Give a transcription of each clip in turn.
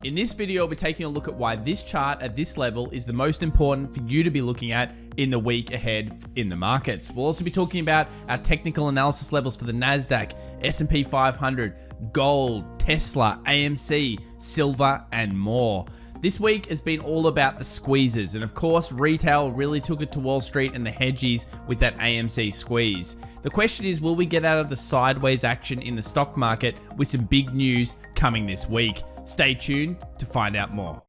In this video, we'll be taking a look at why this chart at this level is the most important for you to be looking at in the week ahead in the markets. We'll also be talking about our technical analysis levels for the Nasdaq, Sp500, gold, Tesla, AMC, silver, and more. This week has been all about the squeezes, and of course, retail really took it to Wall Street and the hedgies with that AMC squeeze. The question is, will we get out of the sideways action in the stock market with some big news coming this week? Stay tuned to find out more.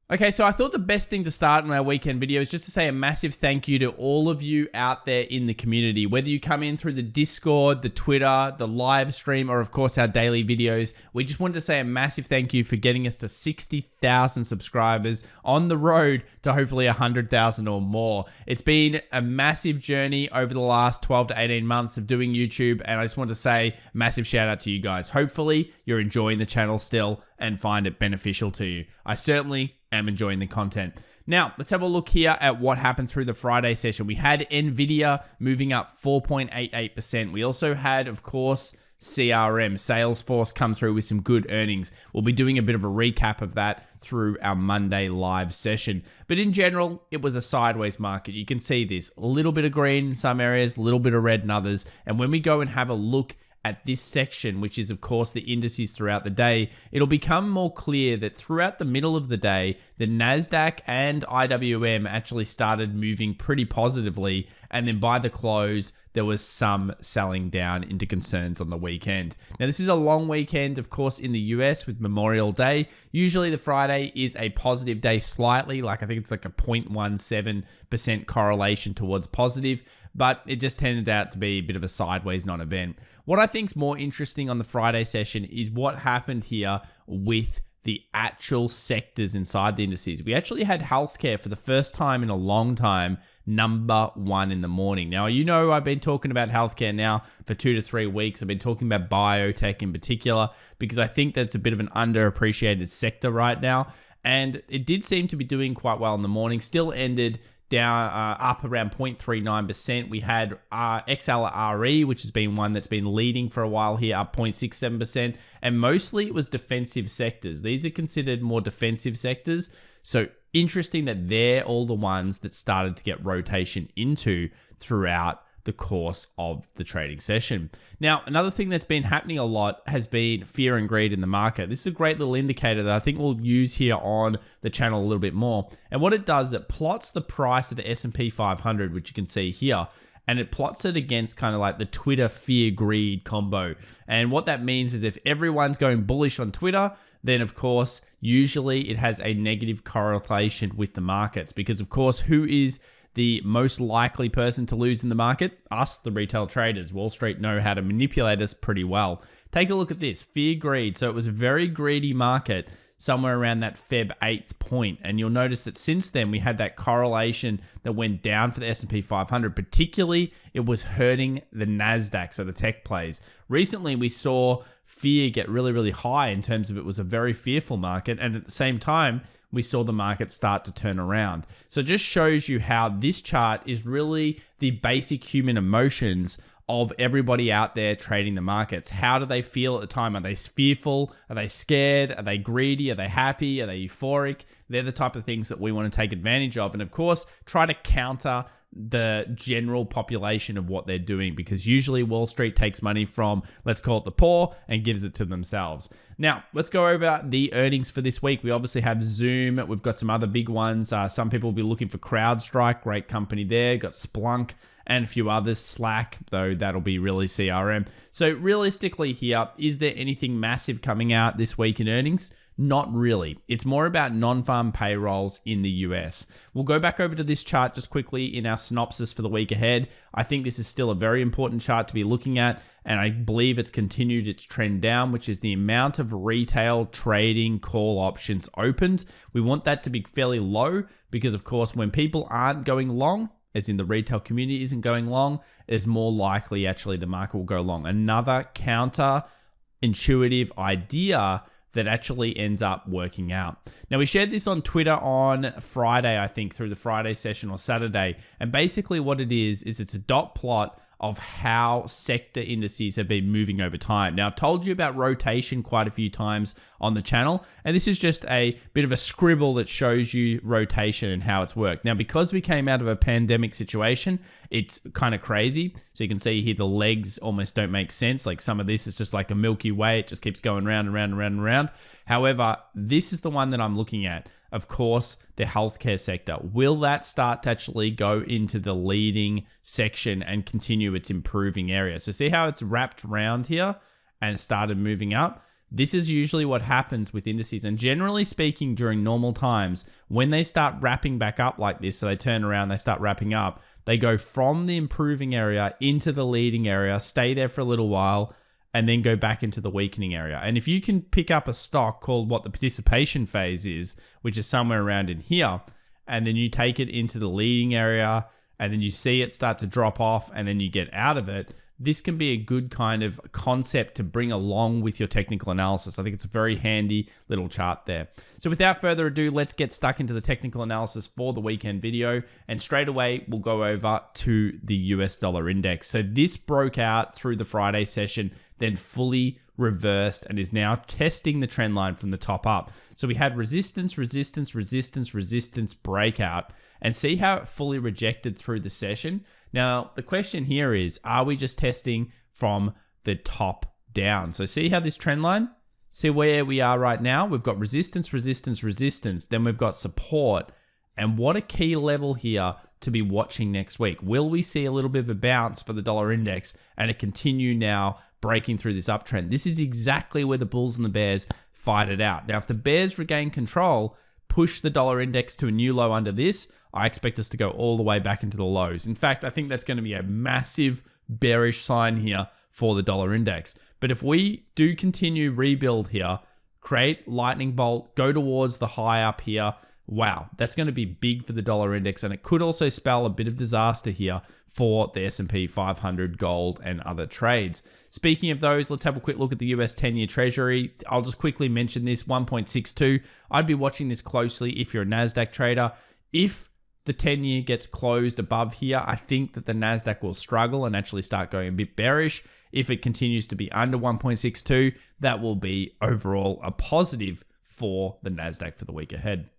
Okay, so I thought the best thing to start in our weekend video is just to say a massive thank you to all of you out there in the community. Whether you come in through the Discord, the Twitter, the live stream, or of course our daily videos, we just wanted to say a massive thank you for getting us to 60,000 subscribers on the road to hopefully 100,000 or more. It's been a massive journey over the last 12 to 18 months of doing YouTube, and I just want to say a massive shout out to you guys. Hopefully you're enjoying the channel still and find it beneficial to you. I certainly am enjoying the content. Now, let's have a look here at what happened through the Friday session. We had Nvidia moving up 4.88%. We also had, of course, CRM, Salesforce, come through with some good earnings. We'll be doing a bit of a recap of that through our Monday live session. But in general, it was a sideways market. You can see this, a little bit of green in some areas, a little bit of red in others. And when we go and have a look at this section, which is of course the indices throughout the day, it'll become more clear that throughout the middle of the day, the Nasdaq and IWM actually started moving pretty positively, and then by the close, there was some selling down into concerns on the weekend. Now, this is a long weekend, of course, in the US with Memorial Day. Usually the Friday is a positive day slightly, like I think it's like a 0.17% correlation towards positive, but it just tended out to be a bit of a sideways non-event. What I think is more interesting on the Friday session is what happened here with the actual sectors inside the indices. We actually had healthcare for the first time in a long time, number one in the morning. Now, you know, I've been talking about healthcare now for 2 to 3 weeks. I've been talking about biotech in particular because I think that's a bit of an underappreciated sector right now. And it did seem to be doing quite well in the morning, still ended down up around 0.39%. We had XLRE, which has been one that's been leading for a while here, up 0.67%. And mostly it was defensive sectors. These are considered more defensive sectors. So interesting that they're all the ones that started to get rotation into throughout the course of the trading session. Now, another thing that's been happening a lot has been fear and greed in the market. This is a great little indicator that I think we'll use here on the channel a little bit more. And what it does, it plots the price of the Sp500, which you can see here, and it plots it against kind of like the Twitter fear greed combo. And what that means is if everyone's going bullish on Twitter, then of course, usually it has a negative correlation with the markets, because of course, who is the most likely person to lose in the market? Us, the retail traders. Wall Street know how to manipulate us pretty well. Take a look at this, fear greed. So it was a very greedy market somewhere around that Feb 8th point. And you'll notice that since then, we had that correlation that went down for the Sp500. Particularly, it was hurting the Nasdaq, so the tech plays. Recently, we saw fear get really, really high in terms of it was a very fearful market. And at the same time, we saw the market start to turn around. So it just shows you how this chart is really the basic human emotions of everybody out there trading the markets. How do they feel at the time? Are they fearful? Are they scared? Are they greedy? Are they happy? Are they euphoric? They're the type of things that we want to take advantage of. And of course, try to counter the general population of what they're doing, because usually Wall Street takes money from, let's call it the poor, and gives it to themselves. Now, let's go over the earnings for this week. We obviously have Zoom. We've got some other big ones. Some people will be looking for CrowdStrike, great company there. Got Splunk and a few others, Slack, though that'll be really CRM. So realistically here, is there anything massive coming out this week in earnings? Not really. It's more about non-farm payrolls in the US. We'll go back over to this chart just quickly in our synopsis for the week ahead. I think this is still a very important chart to be looking at, and I believe it's continued its trend down, which is the amount of retail trading call options opened. We want that to be fairly low because, of course, when people aren't going long, as in the retail community isn't going long, it's more likely actually the market will go long. Another counter-intuitive idea that actually ends up working out. Now, we shared this on Twitter on Friday, I think, through the Friday session or Saturday. And basically what it is it's a dot plot of how sector indices have been moving over time. Now, I've told you about rotation quite a few times on the channel, and this is just a bit of a scribble that shows you rotation and how it's worked. Now, because we came out of a pandemic situation, it's kind of crazy. So you can see here the legs almost don't make sense. Like some of this is just like a Milky Way. It just keeps going round and round and round and round. However, this is the one that I'm looking at. Of course, the healthcare sector. Will that start to actually go into the leading section and continue its improving area? So see how it's wrapped around here and started moving up? This is usually what happens with indices. And generally speaking, during normal times, when they start wrapping back up like this, so they turn around, they start wrapping up, they go from the improving area into the leading area, stay there for a little while, and then go back into the weakening area. And if you can pick up a stock called what the participation phase is, which is somewhere around in here, and then you take it into the leading area, and then you see it start to drop off, and then you get out of it, this can be a good kind of concept to bring along with your technical analysis. I think it's a very handy little chart there. So without further ado, let's get stuck into the technical analysis for the weekend video. And straight away, we'll go over to the US dollar index. So this broke out through the Friday session, then fully reversed and is now testing the trend line from the top up. So we had resistance, resistance, resistance, resistance breakout, and see how it fully rejected through the session. Now, the question here is, are we just testing from the top down? So see how this trend line, see where we are right now? We've got resistance, resistance, resistance. Then we've got support. And what a key level here to be watching next week. Will we see a little bit of a bounce for the dollar index and it continue now breaking through this uptrend? This is exactly where the bulls and the bears fight it out. Now, if the bears regain control, push the dollar index to a new low under this, I expect us to go all the way back into the lows. In fact, I think that's going to be a massive bearish sign here for the dollar index. But if we do continue rebuild here, create lightning bolt, go towards the high up here, wow, that's going to be big for the dollar index. And it could also spell a bit of disaster here for the Sp500, gold, and other trades. Speaking of those, let's have a quick look at the US 10-year Treasury. I'll just quickly mention this, 1.62. I'd be watching this closely if you're a Nasdaq trader. If the 10-year gets closed above here, I think that the Nasdaq will struggle and actually start going a bit bearish. If it continues to be under 1.62, that will be overall a positive for the Nasdaq for the week ahead.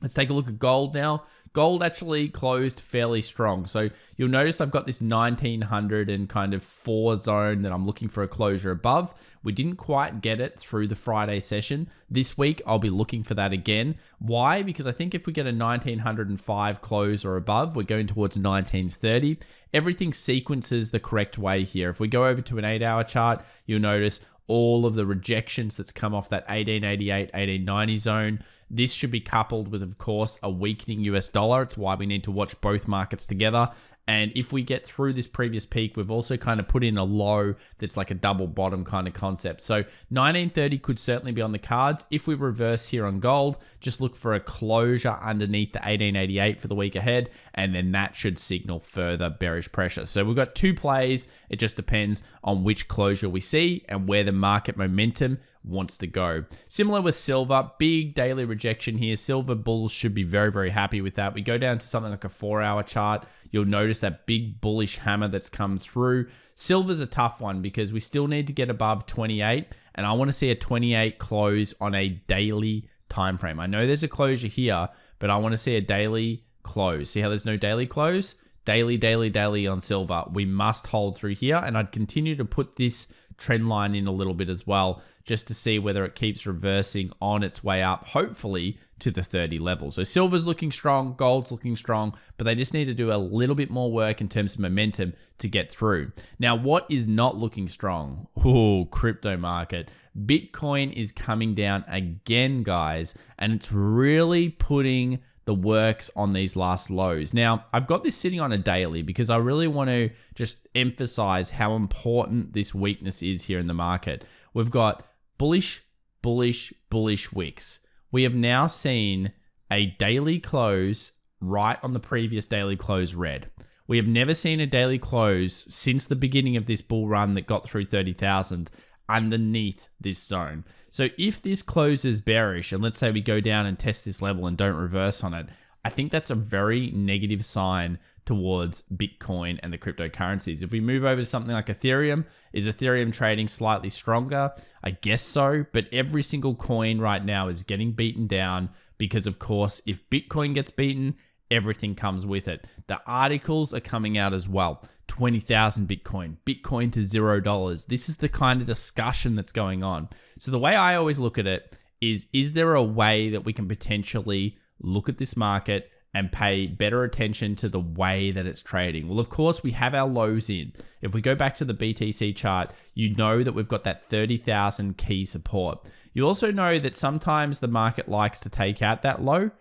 Let's take a look at gold now. Gold actually closed fairly strong. So you'll notice I've got this 1900 and kind of 4 zone that I'm looking for a closure above. We didn't quite get it through the Friday session. This week, I'll be looking for that again. Why? Because I think if we get a 1905 close or above, we're going towards 1930. Everything sequences the correct way here. If we go over to an 8-hour chart, you'll notice all of the rejections that's come off that 1888, 1890 zone. This should be coupled with, of course, a weakening US dollar. It's why we need to watch both markets together. And if we get through this previous peak, we've also kind of put in a low that's like a double bottom kind of concept. So 1930 could certainly be on the cards. If we reverse here on gold, just look for a closure underneath the 1888 for the week ahead, and then that should signal further bearish pressure. So we've got two plays. It just depends on which closure we see and where the market momentum wants to go. Similar with silver, big daily rejection here. Silver bulls should be very, very happy with that. We go down to something like a 4-hour chart. You'll notice that big bullish hammer that's come through. Silver's a tough one because we still need to get above 28, and I want to see a 28 close on a daily time frame. I know there's a closure here, but I want to see a daily close. See how there's no daily close? Daily, daily, daily on silver. We must hold through here, and I'd continue to put this trend line in a little bit as well, just to see whether it keeps reversing on its way up, hopefully to the 30 level. So silver's looking strong, gold's looking strong, but they just need to do a little bit more work in terms of momentum to get through. Now, what is not looking strong? Oh, crypto market. Bitcoin is coming down again, guys, and it's really putting the works on these last lows. Now, I've got this sitting on a daily because I really want to just emphasize how important this weakness is here in the market. We've got bullish, bullish, bullish wicks. We have now seen a daily close right on the previous daily close red. We have never seen a daily close since the beginning of this bull run that got through 30,000 underneath this zone. So if this closes bearish, and let's say we go down and test this level and don't reverse on it, I think that's a very negative sign towards Bitcoin and the cryptocurrencies. If we move over to something like Ethereum, is Ethereum trading slightly stronger? I guess so, but every single coin right now is getting beaten down because, of course, if Bitcoin gets beaten, everything comes with it. The articles are coming out as well. 20,000 Bitcoin, Bitcoin to $0. This is the kind of discussion that's going on. So the way I always look at it is there a way that we can potentially look at this market and pay better attention to the way that it's trading? Well, of course, we have our lows in. If we go back to the BTC chart, you know that we've got that 30,000 key support. You also know that sometimes the market likes to take out that low,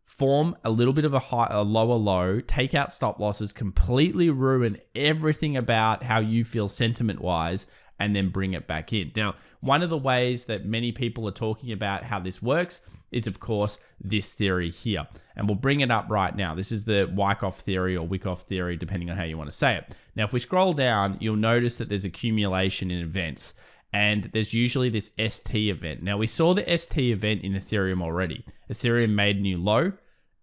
form a little bit of a lower low, take out stop losses, completely ruin everything about how you feel sentiment-wise, and then bring it back in. Now, one of the ways that many people are talking about how this works is, of course, this theory here. And we'll bring it up right now. This is the Wyckoff theory or Wyckoff theory, depending on how you want to say it. Now, if we scroll down, you'll notice that there's accumulation in events. And there's usually this ST event. Now, we saw the ST event in Ethereum already. Ethereum made a new low,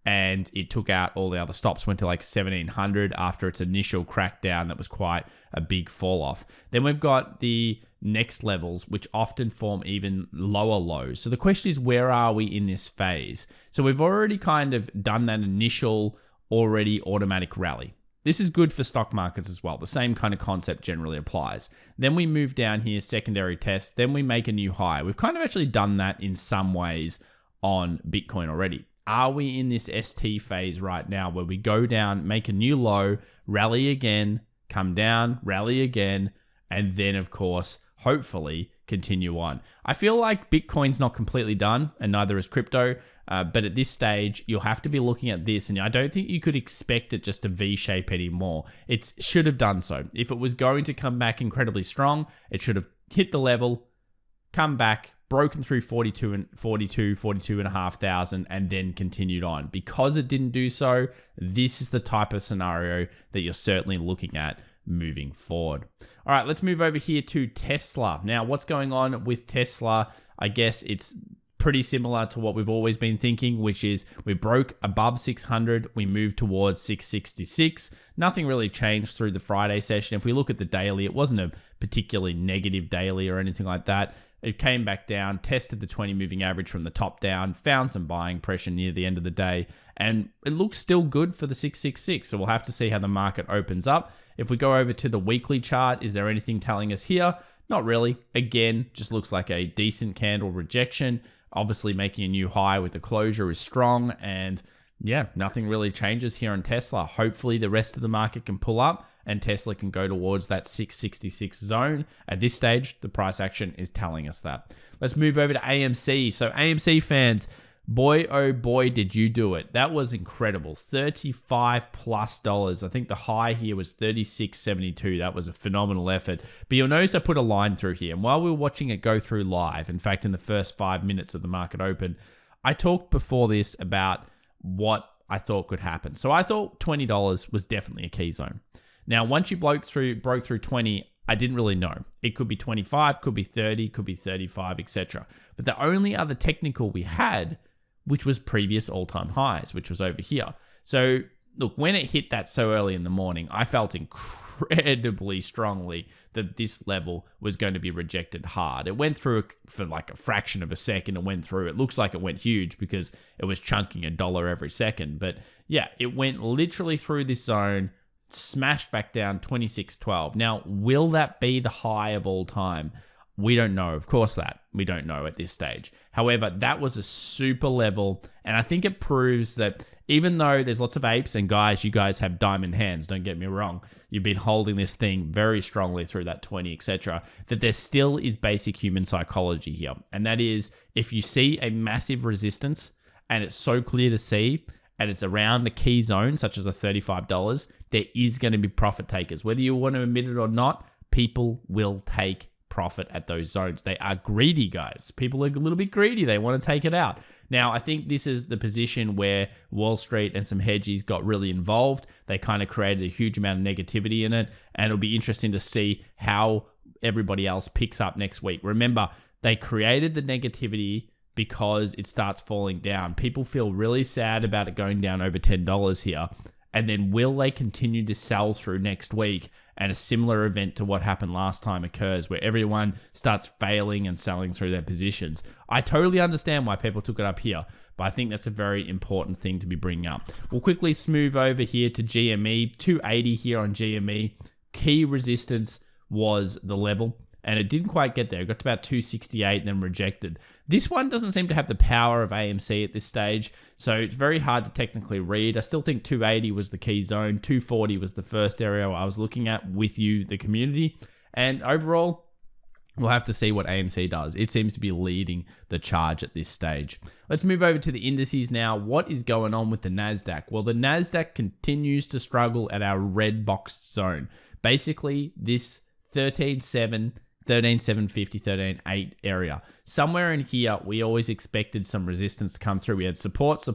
and it took out all the other stops, went to like 1700 after its initial crackdown. That was quite a big fall off. Then we've got the next levels, which often form even lower lows. So the question is, where are we in this phase? So we've already kind of done that initial already automatic rally. This is good for stock markets as well. The same kind of concept generally applies. Then we move down here, secondary test. Then we make a new high. We've kind of actually done that in some ways on Bitcoin already. Are we in this ST phase right now where we go down, make a new low, rally again, come down, rally again, and then, of course, hopefully continue on? I feel like Bitcoin's not completely done, and neither is crypto. But at this stage, you'll have to be looking at this, and I don't think you could expect it just to V-shape anymore. It should have done so. If it was going to come back incredibly strong, it should have hit the level, come back, broken through 42,500, and then continued on. Because it didn't do so, this is the type of scenario that you're certainly looking at moving forward. All right, let's move over here to Tesla. Now, what's going on with Tesla? I guess it's pretty similar to what we've always been thinking, which is we broke above 600, we moved towards 666. Nothing really changed through the Friday session. If we look at the daily, it wasn't a particularly negative daily or anything like that. It came back down, tested the 20 moving average from the top down, found some buying pressure near the end of the day, and it looks still good for the 666. So we'll have to see how the market opens up. If we go over to the weekly chart, is there anything telling us here? Not really. Again, just looks like a decent candle rejection. Obviously making a new high with the closure is strong, and yeah, nothing really changes here on Tesla. Hopefully the rest of the market can pull up and Tesla can go towards that 666 zone. At this stage, the price action is telling us that. Let's move over to AMC. So AMC fans, boy, oh boy, did you do it. That was incredible. $35+. I think the high here was $36.72. That was a phenomenal effort. But you'll notice I put a line through here. And while we were watching it go through live, in fact, in the first 5 minutes of the market open, I talked before this about what I thought could happen. So I thought $20 was definitely a key zone. Now, once you broke through 20, I didn't really know. It could be 25, could be 30, could be 35, etc. But the only other technical we had, which was previous all-time highs, which was over here. So look, when it hit that so early in the morning, I felt incredibly strongly that this level was going to be rejected hard. It went through for like a fraction of a second. It went through. It looks like it went huge because it was chunking $1 every second. But yeah, it went literally through this zone, smashed back down 26.12. Now, will that be the high of all time? We don't know. Of course we don't know at this stage. However, that was a super level, and I think it proves that even though there's lots of apes, and guys, you guys have diamond hands, don't get me wrong, you've been holding this thing very strongly through that 20, etc., that there still is basic human psychology here. And that is, if you see a massive resistance and it's so clear to see, and it's around the key zone, such as a $35, there is going to be profit takers. Whether you want to admit it or not, people will take profit at those zones. They are greedy, guys. People are a little bit greedy. They want to take it out. Now, I think this is the position where Wall Street and some hedgies got really involved. They kind of created a huge amount of negativity in it, and it'll be interesting to see how everybody else picks up next week. Remember, they created the negativity because it starts falling down. People feel really sad about it going down over $10 here. And then will they continue to sell through next week and a similar event to what happened last time occurs where everyone starts failing and selling through their positions? I totally understand why people took it up here, but I think that's a very important thing to be bringing up. We'll quickly smooth over here to GME, 280 here on GME. Key resistance was the level, and it didn't quite get there. It got to about 268, then rejected. This one doesn't seem to have the power of AMC at this stage, so it's very hard to technically read. I still think 280 was the key zone. 240 was the first area I was looking at with you, the community. And overall, we'll have to see what AMC does. It seems to be leading the charge at this stage. Let's move over to the indices now. What is going on with the Nasdaq? Well, the Nasdaq continues to struggle at our red boxed zone. Basically, this 13.7, 13,750, 13,8 area. Somewhere in here, we always expected some resistance to come through. We had support,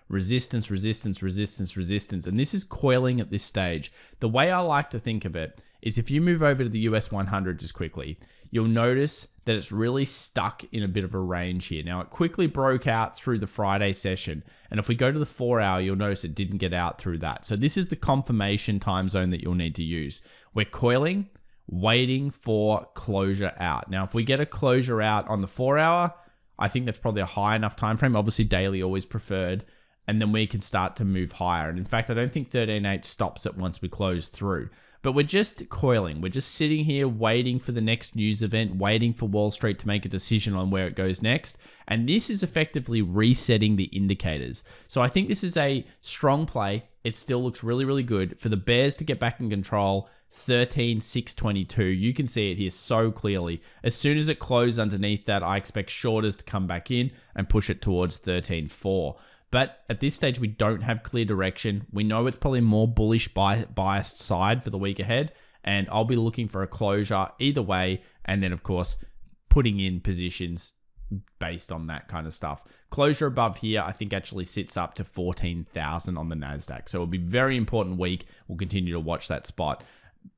resistance, resistance, and this is coiling at this stage. The way I like to think of it is if you move over to the US 100 just quickly, you'll notice that it's really stuck in a bit of a range here. Now, it quickly broke out through the Friday session, and if we go to the 4-hour, you'll notice it didn't get out through that. So this is the confirmation time zone that you'll need to use. We're coiling, waiting for closure out. Now, if we get a closure out on the 4-hour, I think that's probably a high enough time frame. Obviously, daily always preferred, and then we can start to move higher. And in fact, I don't think 13.8 stops it once we close through. But we're just coiling. We're just sitting here waiting for the next news event, waiting for Wall Street to make a decision on where it goes next. And this is effectively resetting the indicators. So I think this is a strong play. It still looks really, really good. For the bears to get back in control, 13,622. You can see it here so clearly. As soon as it closed underneath that, I expect shorters to come back in and push it towards 13.4. But at this stage, we don't have clear direction. We know it's probably more bullish biased side for the week ahead, and I'll be looking for a closure either way, and then of course putting in positions based on that kind of stuff. Closure above here, I think actually sits up to 14,000 on the Nasdaq. So it'll be a very important week. We'll continue to watch that spot.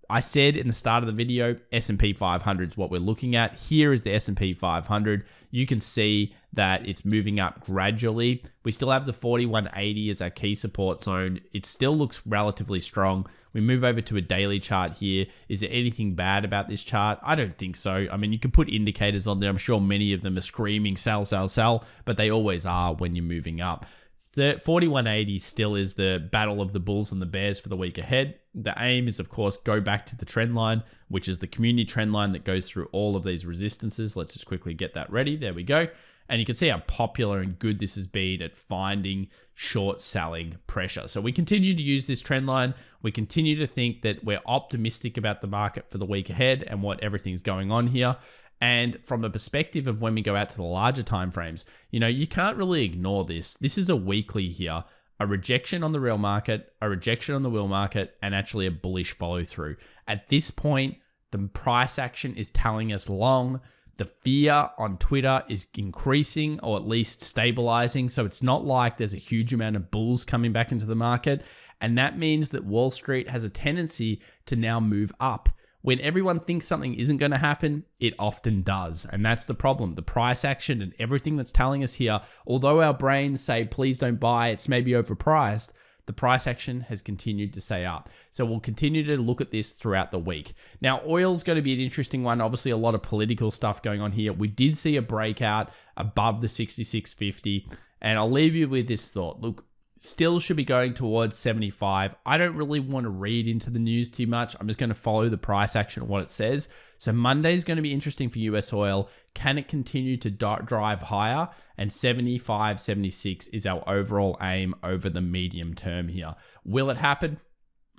I said in the start of the video, S&P 500 is what we're looking at. Here is the S&P 500. You can see that it's moving up gradually. We still have the 4180 as our key support zone. It still looks relatively strong. We move over to a daily chart here. Is there anything bad about this chart? I don't think so. I mean, you can put indicators on there. I'm sure many of them are screaming sell, sell, sell, but they always are when you're moving up. The 4180 still is the battle of the bulls and the bears for the week ahead. The aim is, of course, go back to the trend line, which is the community trend line that goes through all of these resistances. Let's just quickly get that ready. There we go. And you can see how popular and good this has been at finding short selling pressure. So we continue to use this trend line. We continue to think that we're optimistic about the market for the week ahead and what everything's going on here. And from the perspective of when we go out to the larger timeframes, you can't really ignore this. This is a weekly here, a rejection on the real market, a rejection on the will market, and actually a bullish follow through. At this point, the price action is telling us long. The fear on Twitter is increasing or at least stabilizing. So it's not like there's a huge amount of bulls coming back into the market. And that means that Wall Street has a tendency to now move up. When everyone thinks something isn't going to happen, it often does. And that's the problem. The price action and everything that's telling us here, although our brains say, please don't buy, it's maybe overpriced, the price action has continued to stay up. So we'll continue to look at this throughout the week. Now, oil's going to be an interesting one. Obviously, a lot of political stuff going on here. We did see a breakout above the 66.50. And I'll leave you with this thought. Look, still should be going towards 75. I don't really want to read into the news too much. I'm just going to follow the price action of what it says. So Monday is going to be interesting for US oil. Can it continue to drive higher? And 75, 76 is our overall aim over the medium term here. Will it happen?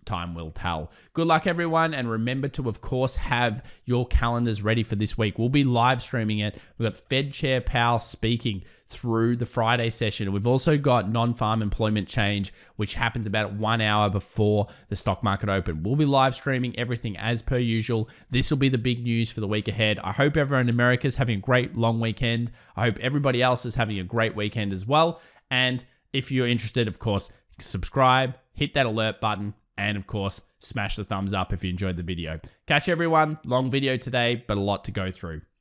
Time will tell. Good luck, everyone. And remember to, of course, have your calendars ready for this week. We'll be live streaming it. We've got Fed Chair Powell speaking through the Friday session. We've also got non-farm employment change, which happens about 1 hour before the stock market open. We'll be live streaming everything as per usual. This will be the big news for the week ahead. I hope everyone in America is having a great long weekend. I hope everybody else is having a great weekend as well. And if you're interested, of course, subscribe, hit that alert button, and of course, smash the thumbs up if you enjoyed the video. Catch everyone. Long video today, but a lot to go through.